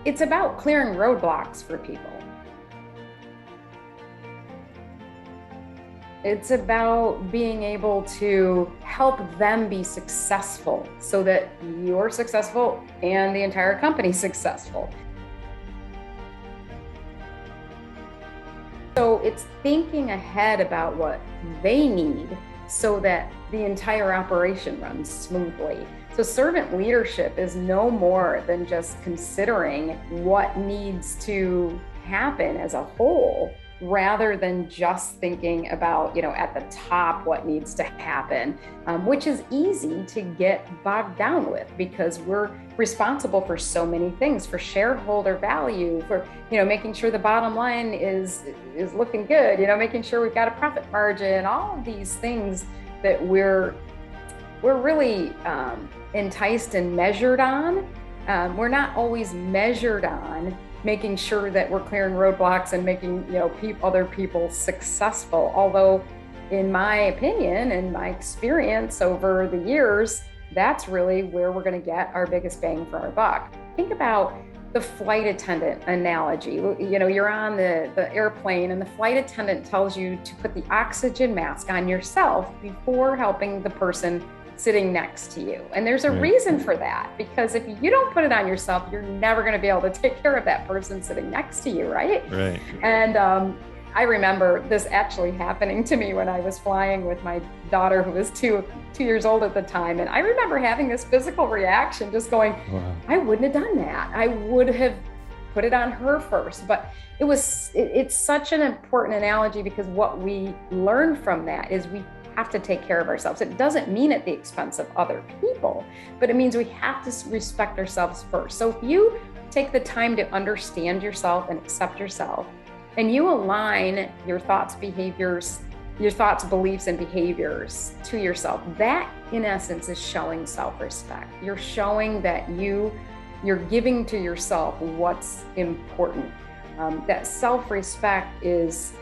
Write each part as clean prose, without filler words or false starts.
It's about clearing roadblocks for people. It's about being able to help them be successful so that you're successful and the entire company's successful. So it's thinking ahead about what they need so that the entire operation runs smoothly. So servant leadership is no more than just considering what needs to happen as a whole, rather than just thinking about, at the top what needs to happen, which is easy to get bogged down with because we're responsible for so many things, for shareholder value, for, making sure the bottom line is looking good, making sure we've got a profit margin, all of these things that we're really enticed and measured on. We're not always measured on making sure that we're clearing roadblocks and making other people successful. Although, in my opinion and my experience over the years, that's really where we're going to get our biggest bang for our buck. Think about the flight attendant analogy. You're on the airplane and the flight attendant tells you to put the oxygen mask on yourself before helping the person sitting next to you. And there's a reason for that, because if you don't put it on yourself, you're never going to be able to take care of that person sitting next to you, right? Right. And I remember this actually happening to me when I was flying with my daughter, who was two years old at the time. And I remember having this physical reaction, just going, wow, I wouldn't have done that. I would have put it on her first. But it's such an important analogy, because what we learn from that is we have to take care of ourselves. It doesn't mean at the expense of other people, but it means we have to respect ourselves first. So if you take the time to understand yourself and accept yourself, and you align your thoughts, beliefs, and behaviors to yourself, that in essence is showing self-respect. You're showing that you're giving to yourself what's important. That self-respect is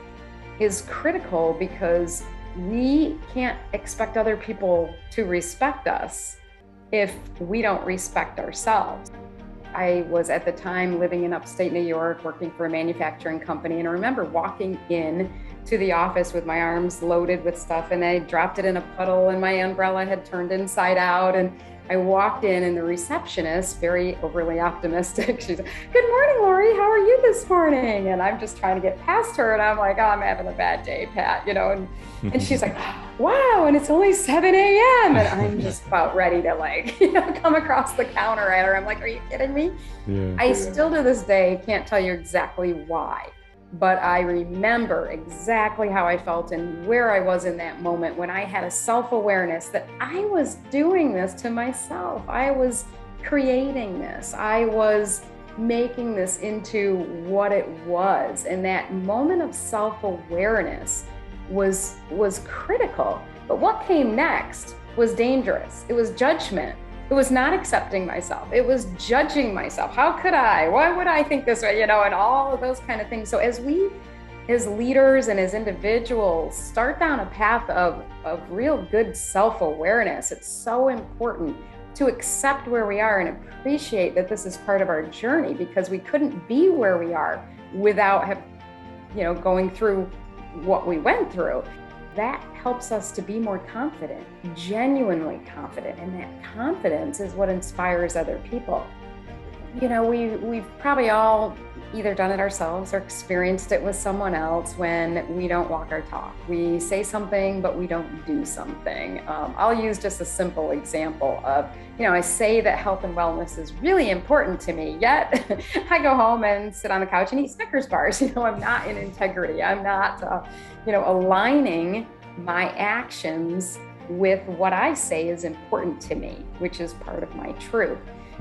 critical, because we can't expect other people to respect us if we don't respect ourselves. I was at the time living in upstate New York, working for a manufacturing company. And I remember walking in to the office with my arms loaded with stuff, and I dropped it in a puddle and my umbrella had turned inside out. And I walked in, and the receptionist, very overly optimistic, she's like, "Good morning, Laurie. How are you this morning?" And I'm just trying to get past her. And I'm like, "Oh, I'm having a bad day, Pat," and she's like, "Wow, and it's only 7 a.m. And I'm just about ready to come across the counter at her. I'm like, "Are you kidding me?" Yeah. I still to this day can't tell you exactly why, but I remember exactly how I felt and where I was in that moment, when I had a self-awareness that I was doing this to myself. I was creating this. I was making this into what it was. And that moment of self-awareness was critical. But what came next was dangerous. It was judgment. It was not accepting myself. It was judging myself. How could I? Why would I think this way? And all of those kind of things. So as we, as leaders and as individuals, start down a path of real good self-awareness, it's so important to accept where we are and appreciate that this is part of our journey, because we couldn't be where we are without going through what we went through. That helps us to be more confident, genuinely confident. And that confidence is what inspires other people. We've probably all either done it ourselves or experienced it with someone else when we don't walk our talk. We say something, but we don't do something. I'll use just a simple example of, I say that health and wellness is really important to me, yet I go home and sit on the couch and eat Snickers bars. I'm not in integrity. I'm not, aligning my actions with what I say is important to me, which is part of my truth.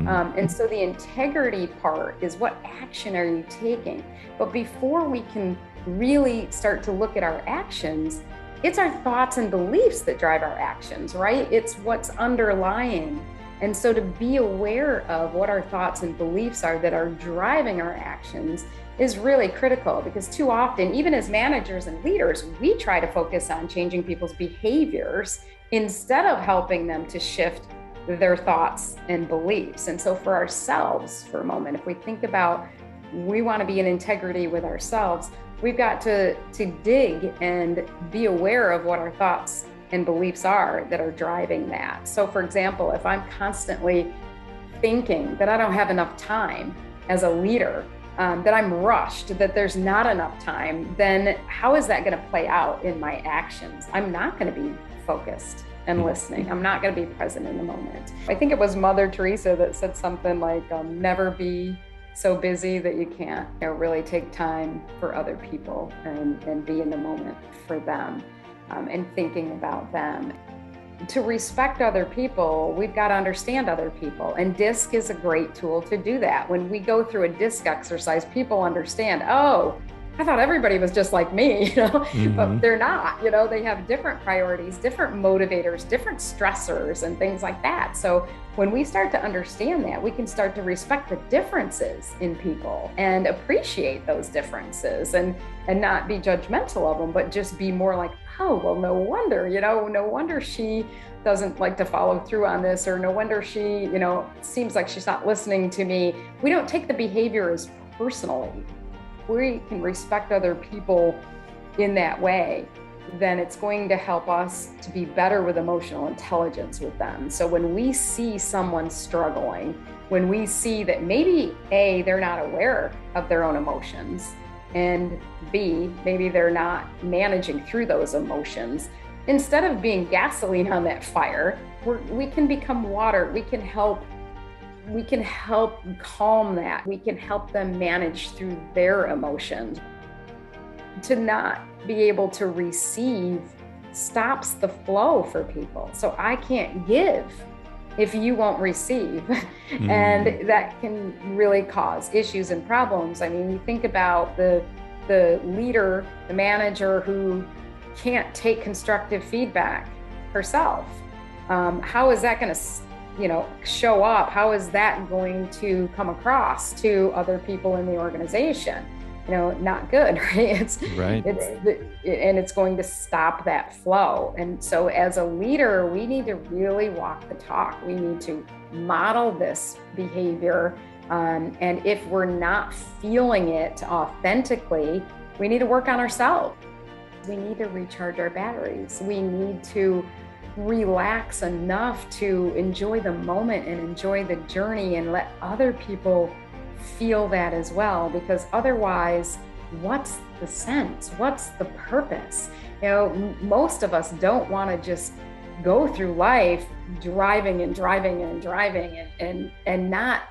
And so the integrity part is, what action are you taking? But before we can really start to look at our actions, it's our thoughts and beliefs that drive our actions, right? It's what's underlying. And so to be aware of what our thoughts and beliefs are that are driving our actions is really critical, because too often, even as managers and leaders, we try to focus on changing people's behaviors instead of helping them to shift their thoughts and beliefs. And so for ourselves, for a moment, if we think about we want to be in integrity with ourselves, we've got to dig and be aware of what our thoughts and beliefs are that are driving that. So for example, if I'm constantly thinking that I don't have enough time as a leader, that I'm rushed, that there's not enough time, then how is that going to play out in my actions? I'm not going to be focused and listening. I'm not going to be present in the moment. I think it was Mother Teresa that said something like, never be so busy that you can't really take time for other people and be in the moment for them and thinking about them. To respect other people, we've got to understand other people. And DISC is a great tool to do that. When we go through a DISC exercise, people understand, oh, I thought everybody was just like me, but they're not. They have different priorities, different motivators, different stressors and things like that. So when we start to understand that, we can start to respect the differences in people and appreciate those differences and not be judgmental of them, but just be more like, oh, well, no wonder she doesn't like to follow through on this, or no wonder she, seems like she's not listening to me. We don't take the behavior as personally. We can respect other people in that way, then it's going to help us to be better with emotional intelligence with them. So when we see someone struggling, when we see that maybe A, they're not aware of their own emotions, and B, maybe they're not managing through those emotions, instead of being gasoline on that fire, we can become water. We can help calm that. We can help them manage through their emotions. To not be able to receive stops the flow for people. So I can't give if you won't receive. And that can really cause issues and problems. I mean, you think about the leader, the manager who can't take constructive feedback herself. How is that going to show up? How is that going to come across to other people in the organization? Not good, right? It's going to stop that flow. And so as a leader, we need to really walk the talk. We need to model this behavior. And if we're not feeling it authentically, we need to work on ourselves. We need to recharge our batteries. We need to relax enough to enjoy the moment and enjoy the journey and let other people feel that as well, because otherwise, what's the sense? What's the purpose? Most of us don't want to just go through life driving and not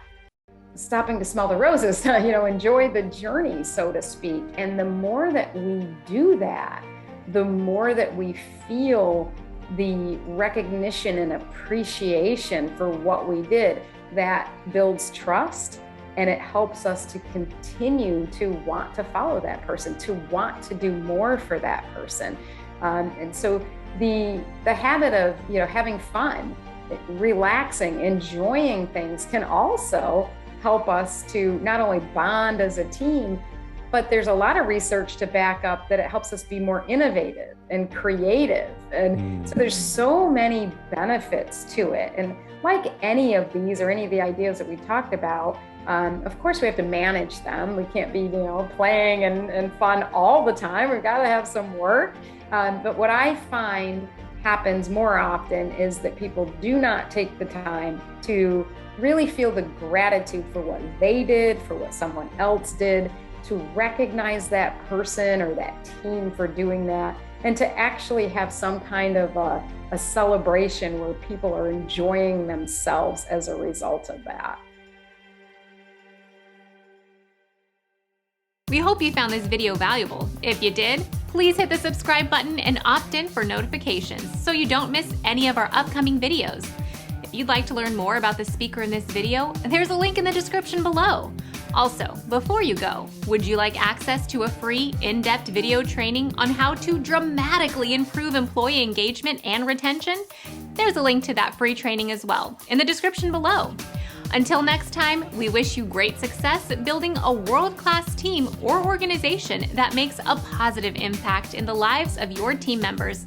stopping to smell the roses, enjoy the journey, so to speak. And the more that we do that, the more that we feel the recognition and appreciation for what we did, that builds trust, and it helps us to continue to want to follow that person, to want to do more for that person. And so the habit of having fun, relaxing, enjoying things can also help us to not only bond as a team, but there's a lot of research to back up that it helps us be more innovative and creative. And so there's so many benefits to it. And like any of these or any of the ideas that we talked about, of course we have to manage them. We can't be, playing and fun all the time. We've got to have some work. But what I find happens more often is that people do not take the time to really feel the gratitude for what they did, for what someone else did, to recognize that person or that team for doing that, and to actually have some kind of a celebration where people are enjoying themselves as a result of that. We hope you found this video valuable. If you did, please hit the subscribe button and opt in for notifications so you don't miss any of our upcoming videos. If you'd like to learn more about the speaker in this video, there's a link in the description below. Also, before you go, would you like access to a free, in-depth video training on how to dramatically improve employee engagement and retention? There's a link to that free training as well in the description below. Until next time, we wish you great success building a world-class team or organization that makes a positive impact in the lives of your team members.